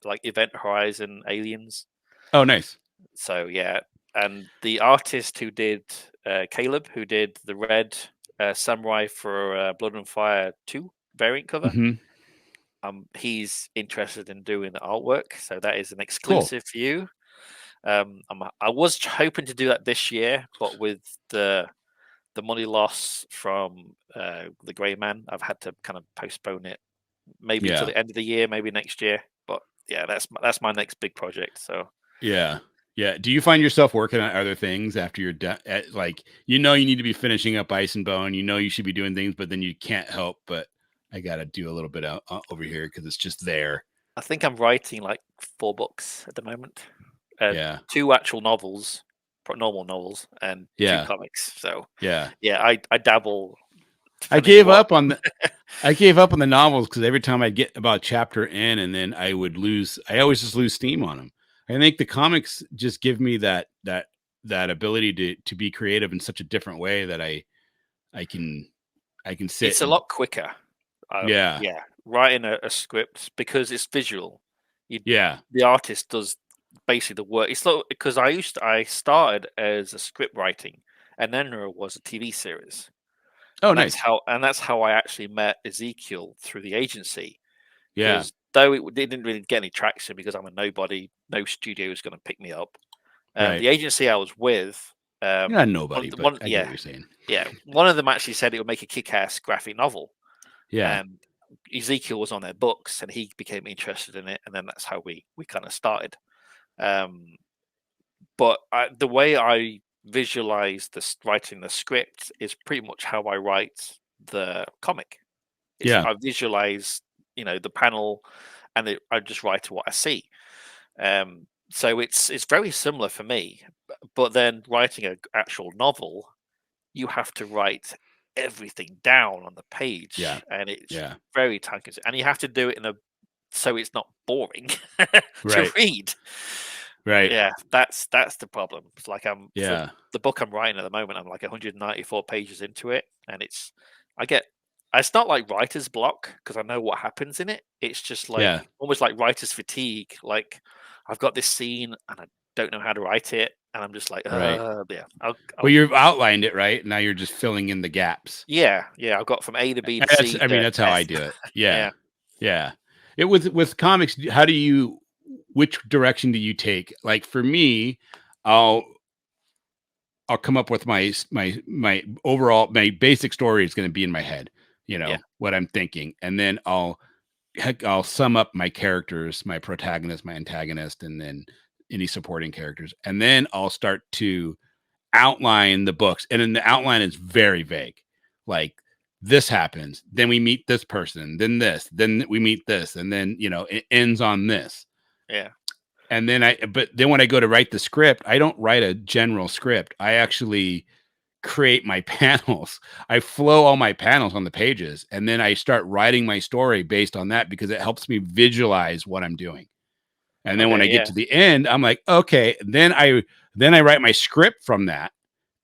like Event Horizon, Aliens. Oh, nice. So yeah, and the artist who did Caleb, who did the Red Samurai for Blood and Fire 2 variant cover, he's interested in doing the artwork. So that is an exclusive for you. I was hoping to do that this year, but with the money loss from the Grey Man, I've had to kind of postpone it. Maybe till the end of the year, maybe next year. But yeah, that's my next big project. So yeah. Do you find yourself working on other things after you're done? Like, you need to be finishing up Ice and Bone. You should be doing things, but then you can't help but I got to do a little bit out over here because it's just there. I think I'm writing like 4 books at the moment. 2 actual novels, normal novels, and 2 comics. So yeah, I dabble. I gave up on the novels because every time I'd get about a chapter in, and then I always just lose steam on them. I think the comics just give me that ability to be creative in such a different way that I can sit. It's a lot quicker. Writing a script because it's visual. The artist does basically the work. It's not because I started as a script writing, and then there was a TV series. Oh, and nice. That's how I actually met Ezekiel through the agency. Yeah. Though it didn't really get any traction because I'm a nobody, no studio was going to pick me up. Right. The agency I was with, you're not nobody, but I get what you're saying. Yeah, one of them actually said it would make a kick-ass graphic novel. Yeah. And Ezekiel was on their books, and he became interested in it, and then that's how we kind of started. But the way I visualize writing the script is pretty much how I write the comic. I visualize, the panel, and I just write what I see. So it's very similar for me. But then writing an actual novel, you have to write everything down on the page, and it's very time consuming, and you have to do it so it's not boring to read. Right. Yeah, that's the problem. It's like for the book I'm writing at the moment, I'm like 194 pages into it, and it's not like writer's block because I know what happens in it. It's just like almost like writer's fatigue. Like I've got this scene and I don't know how to write it, and I'm just like, yeah. Well, you've outlined it, right? Now you're just filling in the gaps. Yeah. I've got from A to B to C. That's how I do it. Yeah. It with comics. Which direction do you take? Like for me, I'll come up with my overall, my basic story is going to be in my head, what I'm thinking. And then I'll sum up my characters, my protagonist, my antagonist, and then any supporting characters. And then I'll start to outline the books. And then the outline is very vague. Like this happens, then we meet this person, then this, then we meet this, and then, it ends on this. Yeah. And then but then when I go to write the script, I don't write a general script. I actually create my panels. I flow all my panels on the pages, and then I start writing my story based on that because it helps me visualize what I'm doing. And then when I get to the end, I'm like, okay, then I write my script from that,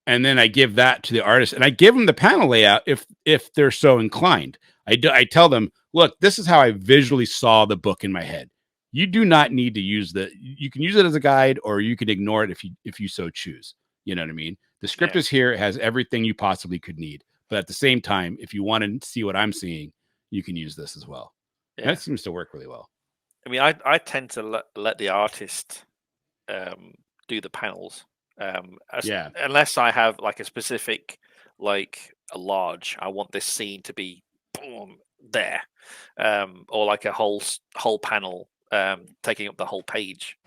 and then I give that to the artist, and I give them the panel layout if they're so inclined. I tell them, look, this is how I visually saw the book in my head. You do not need to use you can use it as a guide, or you can ignore it if you so choose. You know what I mean? The script is here. It has everything you possibly could need. But at the same time, if you want to see what I'm seeing, you can use this as well. Yeah. That seems to work really well. I mean, I tend to let the artist do the panels. Unless I have like a specific, like a large, I want this scene to be boom there, or like a whole panel taking up the whole page.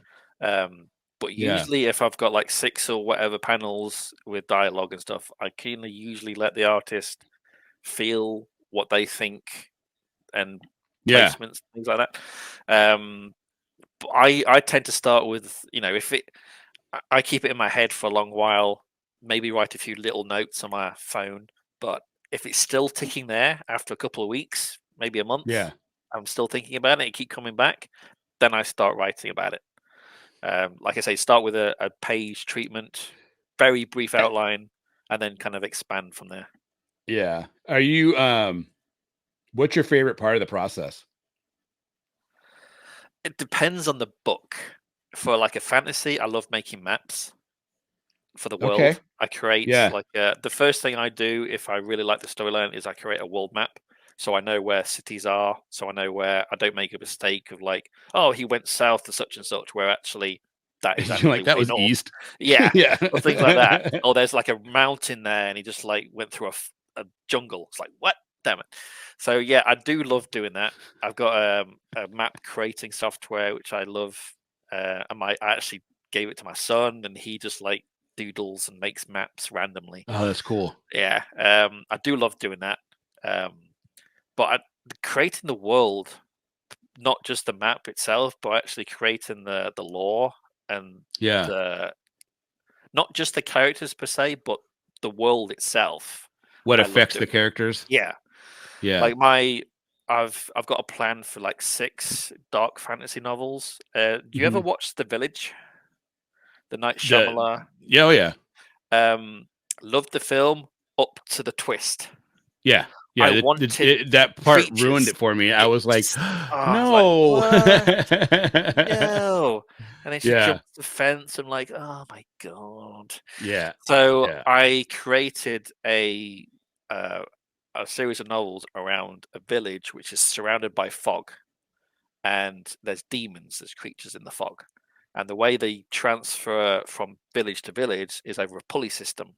But usually, if I've got like 6 or whatever panels with dialogue and stuff, I can usually let the artist feel what they think and placements, things like that. But I tend to start with, I keep it in my head for a long while, maybe write a few little notes on my phone. But if it's still ticking there after a couple of weeks, maybe a month, I'm still thinking about it, keep coming back, then I start writing about it. Like I say, start with a page treatment, very brief outline, and then kind of expand from there. Yeah. Are you what's your favorite part of the process? It depends on the book. For like a fantasy, I love making maps for the Okay. world. I create Yeah. like the first thing I do if I really like the storyline is I create a world map. So I know where cities are. So I know where I don't make a mistake of like, oh, he went south to such and such, where actually that is You're like, actually that way was north. east. Yeah, Yeah. or things like that. Or there's like a mountain there, and he just like went through a jungle. It's like what? Damn it! So yeah, I do love doing that. I've got a map creating software which I love. I actually gave it to my son, and he just like doodles and makes maps randomly. Oh, that's cool. Yeah, I do love doing that. Um, but creating the world, not just the map itself, but actually creating the lore and Yeah. the not just the characters per se, but the world itself. What I love affects the doing. characters? Yeah, Yeah. like I've got a plan for like 6 dark fantasy novels. Do you ever Mhm. watch The Village? The Night The Shyamalan. Yeah, oh yeah. Um, Loved the film up to the twist. Yeah. I Yeah, wanted that part ruined creatures. it for me. I It was like, just I was like, "No." "What? No." And then she Yeah. jumps the fence. I'm like, "Oh my god." Yeah. So Yeah. I created uh, a series of novels around a village which is surrounded by fog, and there's demons, there's creatures in the fog. And the way they transfer from village to village is over a pulley system.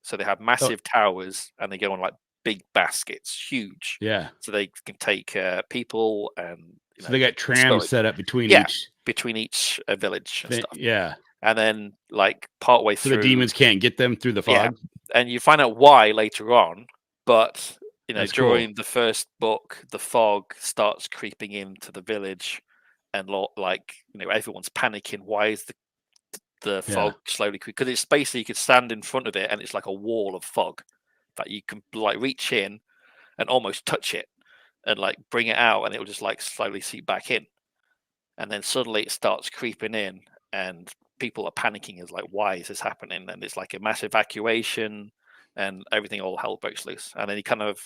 So they have Oh, massive towers, and they go on like big baskets, huge. yeah. So they can take people and So they got trams storage. set up between Yeah, each between each village and thing. stuff. Yeah. And then like partway So the through, demons can't get them through the yeah, fog? and you find out why later on. But That's cool. during the first book, the fog starts creeping into the village, and like everyone's panicking. Why is the Yeah. fog slowly creep? Because it's basically you could stand in front of it, and it's like a wall of fog that you can like reach in and almost touch it and like bring it out, and it will just like slowly seep back in. And then suddenly it starts creeping in, and people are panicking. Is like, why is this happening? And it's like a mass evacuation, and everything all hell breaks loose. And then you kind of,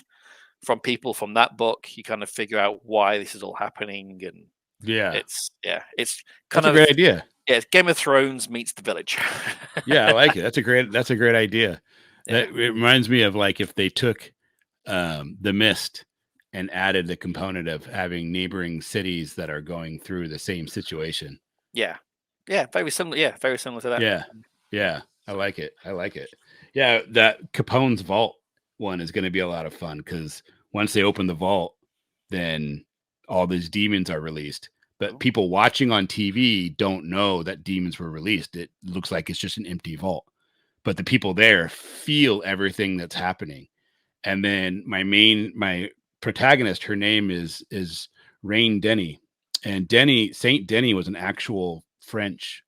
from people from that book, you kind of figure out why this is all happening. And Yeah. it's That's kind a of great idea. it's Game of Thrones meets The Village. Yeah, I like it. That's a great idea. Yeah, That it reminds me of like if they took the mist and added the component of having neighboring cities that are going through the same situation. yeah, yeah. Very similar. Yeah, very similar to that. Yeah. Yeah. I like it. I like it. Yeah, that Capone's vault one is going to be a lot of fun because once they open the vault, then all these demons are released. But Ooh. people watching on TV don't know that demons were released. It looks like it's just an empty vault. But the people there feel everything that's happening. And then my protagonist, her name is Rain Denny. And Saint Denny was an actual French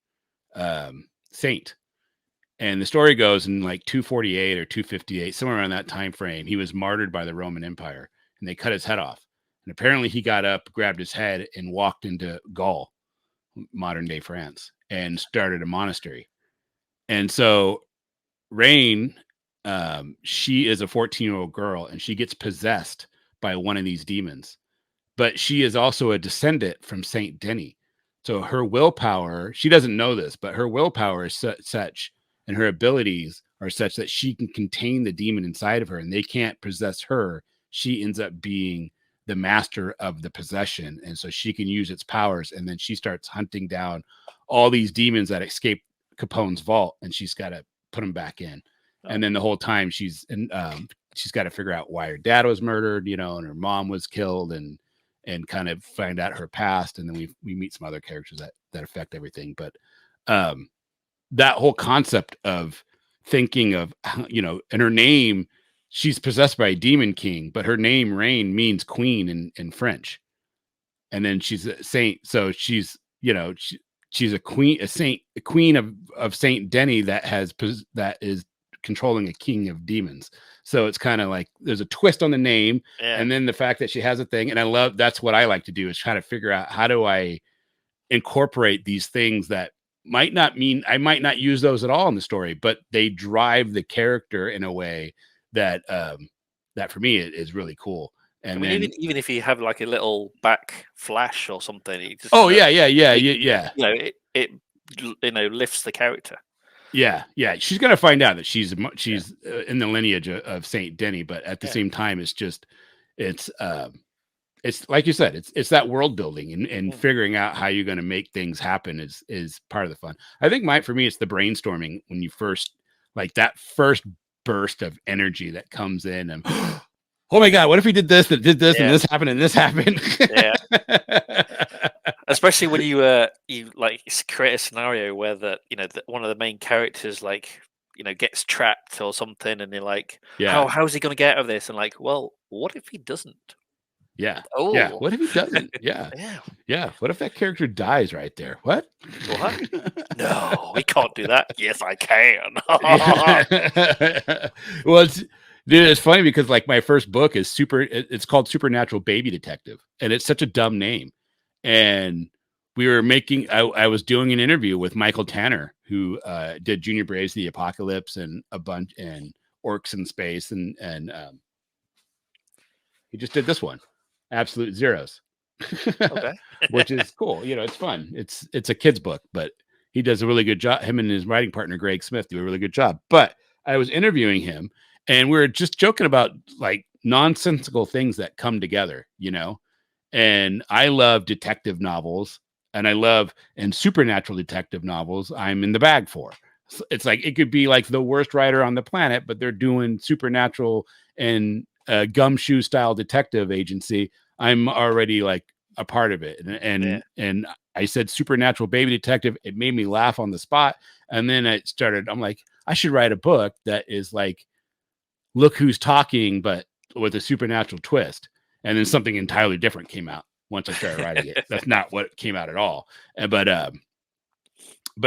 saint. And the story goes in like 248 or 258, somewhere around that time frame, he was martyred by the Roman Empire, and they cut his head off. And apparently he got up, grabbed his head, and walked into Gaul, modern day France, and started a monastery. And so Rain, she is a 14-year-old girl, and she gets possessed by one of these demons. But she is also a descendant from Saint Denis. So her willpower, she doesn't know this, but her willpower is such, and her abilities are such that she can contain the demon inside of her, and they can't possess her. She ends up being the master of the possession, and so she can use its powers. And then she starts hunting down all these demons that escape Capone's vault, and she's got to put them back in. And then the whole time she's got to figure out why her dad was murdered, and her mom was killed, and kind of find out her past. And then we meet some other characters that affect everything. But that whole concept of thinking of, and her name, she's possessed by a demon king, but her name Rain means queen in French. And then she's a saint. So she's, she's a queen, a queen of Saint Denis that is controlling a king of demons. So it's kind of like there's a twist on the name, and then the fact that she has a thing. And that's what I like to do, is try to figure out, how do I incorporate these things that might not mean I might not use those at all in the story, but they drive the character in a way that that for me is really cool. I And mean, then even if you have like a little back flash or something, it just oh kind of yeah. you know, it you know, lifts the character. Yeah, she's gonna find out that she's in the lineage of Saint Denny, but at the Yeah. same time, it's it's like you said, it's that world building and figuring out how you're gonna make things happen is part of the fun. I think for me, it's the brainstorming when you first like that first burst of energy that comes in and oh my god, what if we did this, and this happened, and this happened? Yeah. Especially when you like create a scenario where one of the main characters like gets trapped or something, and you're like, how's he gonna get out of this? And like, well, what if he doesn't? Yeah. Oh, What if he doesn't? Yeah. What if that character dies right there? What? No, we can't do that. Yes, I can. Well, it's funny because like my first book is it's called Supernatural Baby Detective, and it's such a dumb name. And we were I was doing an interview with Michael Tanner, who did Junior Braves of the Apocalypse and a bunch and Orcs in Space, and he just did this one, Absolute Zeros. Okay. Which is cool. It's fun. It's a kid's book, but he does a really good job. Him and his writing partner, Greg Smith, do a really good job. But I was interviewing him and we were just joking about like nonsensical things that come together, and I love detective novels and supernatural detective novels. I'm in the bag for. It's like, it could be like the worst writer on the planet, but they're doing supernatural and gumshoe style detective agency. I'm already like a part of it. And I said Supernatural Baby Detective. It made me laugh on the spot. And then I'm like, I should write a book that is like, look who's talking, but with a supernatural twist. And then something entirely different came out once I started writing it. That's not what came out at all. But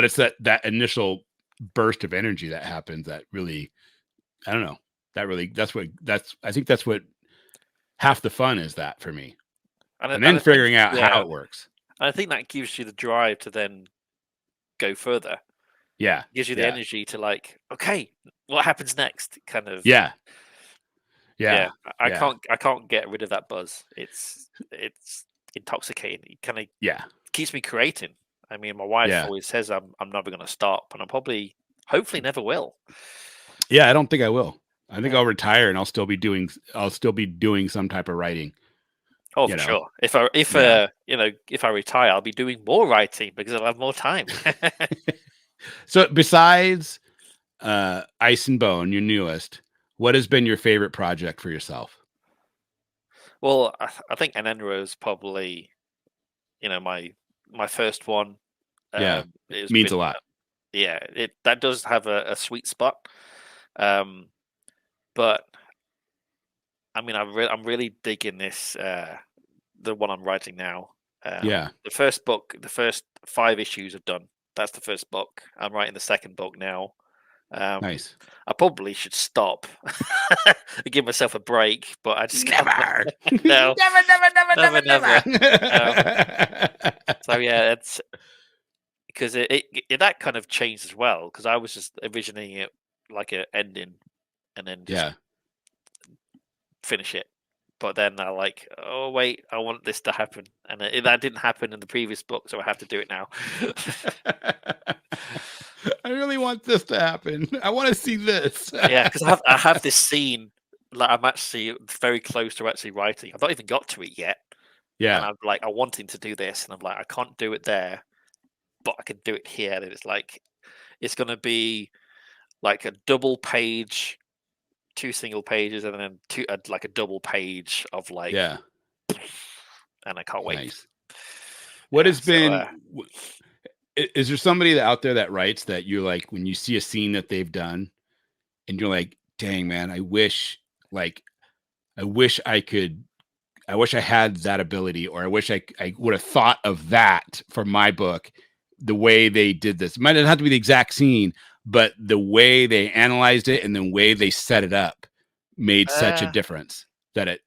it's that initial burst of energy that happens that really, I don't know, I think that's what half the fun is, that for me. And then figuring out how it works. I think that gives you the drive to then go further. Yeah. Gives you the energy to like, okay, what happens next? Kind of. Yeah. I can't get rid of that buzz. It's intoxicating. It kind of keeps me creating. I mean, my wife always says I'm never going to stop, and hopefully never will. Yeah, I don't think I will. I think I'll retire and I'll still be doing some type of writing. Oh, for sure. If I retire, I'll be doing more writing because I'll have more time. So besides Ice and Bone, your newest, what has been your favorite project for yourself? Well, I think Enenra is probably, my first one. It means a lot. Yeah, that does have a sweet spot. But I mean, I'm really digging this, the one I'm writing now. The first book, the first 5 issues are done. That's the first book. I'm writing the second book now. Nice. I probably should stop and give myself a break, but I just never. No, never. So yeah, it's because it that kind of changed as well, because I was just envisioning it like an ending, and then just finish it. But then I like, oh wait, I want this to happen, and that didn't happen in the previous book, so I have to do it now. I really want this to happen. I want to see this. Yeah, because I have this scene that I'm actually very close to actually writing. I've not even got to it yet. Yeah, and I'm like, I want him to do this, and I'm like, I can't do it there, but I can do it here. And it's like, it's going to be like a double page, 2 single pages, and then like a double page of like, and I can't wait. Nice. What has been? Is there somebody out there that writes that you're like, when you see a scene that they've done, and you're like, dang man, I wish I had that ability, or I wish I would have thought of that for my book, the way they did this. It might not have to be the exact scene, but the way they analyzed it and the way they set it up made such a difference that it.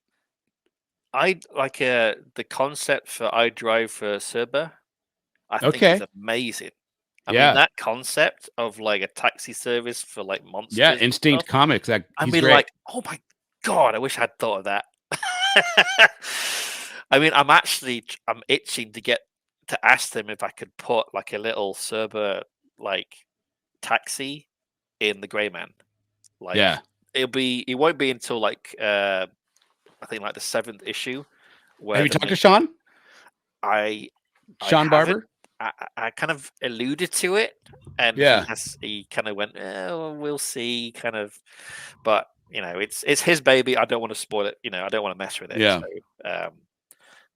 I like the concept for I Drive for Cerber. I think is amazing. I mean, that concept of like a taxi service for like monsters. Yeah, Instinct Comics. He's great. Like, oh my god, I wish I'd thought of that. I mean, I'm itching to ask them if I could put like a little Cerber like taxi in the Grey Man. Like, it won't be until like I think like the 7th issue. Have you talked to Sean? Sean Barber? I kind of alluded to it, and he kind of went, oh, we'll see, kind of. But you know, it's his baby. I don't want to spoil it. You know, I don't want to mess with it. Yeah. So,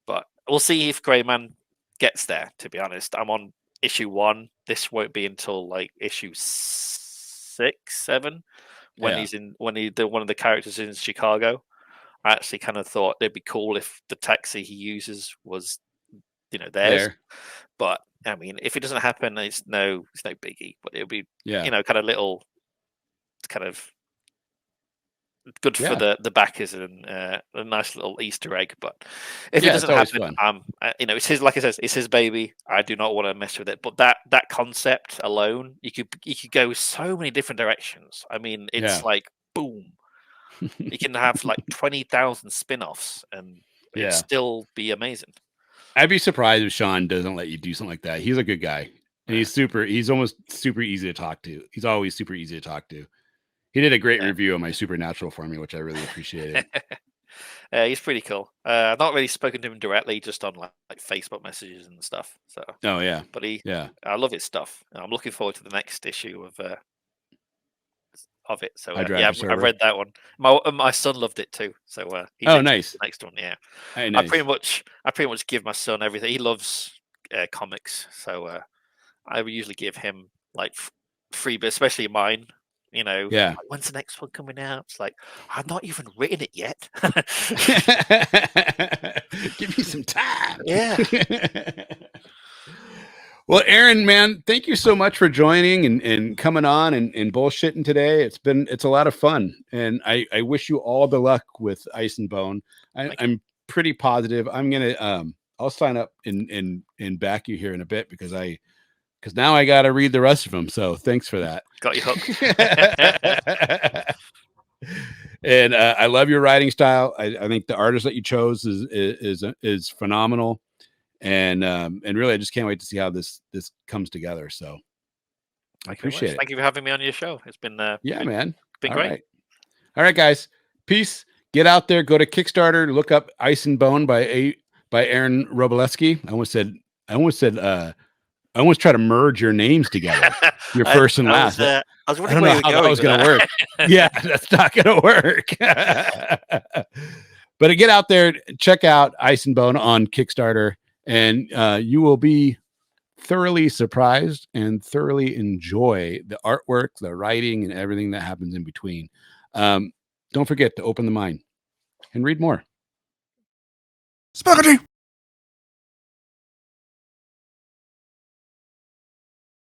but we'll see if Grey Man gets there. To be honest, I'm on issue 1. This won't be until like issue 6, 7 when one of the characters in Chicago. I actually kind of thought it'd be cool if the taxi he uses was, you know, theirs. But I mean, if it doesn't happen, it's no biggie. But it'll be, you know, kind of little, kind of good for the backers and a nice little Easter egg. But if it doesn't happen, you know, it's his. Like I said, it's his baby. I do not want to mess with it. But that concept alone, you could go so many different directions. I mean, it's like boom. You can have like 20,000 spin-offs and it'd still be amazing. I'd be surprised if Sean doesn't let you do something like that. He's a good guy. And he's almost super easy to talk to. He's always super easy to talk to. He did a great review of my Supernatural for me, which I really appreciated. He's pretty cool. I've not really spoken to him directly, just on like Facebook messages and stuff. So but I love his stuff. I'm looking forward to the next issue of it. So I've read that one. My son loved it too. So nice. The next one, yeah. Hey, nice. I pretty much give my son everything. He loves comics, so I would usually give him like free, but especially mine. You know, like, when's the next one coming out? It's like, I've not even written it yet. Give me some time. Yeah. Well, Aaron, man, thank you so much for joining and coming on and bullshitting today. It's a lot of fun, and I wish you all the luck with Ice and Bone. I'm pretty positive I'm gonna I'll sign up and back you here in a bit because now I got to read the rest of them. So thanks for that. Got you hooked. And I love your writing style. I think the artist that you chose is phenomenal. And really, I just can't wait to see how this comes together. So I appreciate it. Thank you for having me on your show. It's been man. Been great. All right, guys. Peace. Get out there. Go to Kickstarter. Look up Ice and Bone by Aaron Wroblewski. I almost try to merge your names together. Your first and last. I was I don't know how that was going to work. Yeah, that's not going to work. But get out there, check out Ice and Bone on Kickstarter, and you will be thoroughly surprised and thoroughly enjoy the artwork, the writing, and everything that happens in between. Don't forget to open the mind and read more. Spaghetti!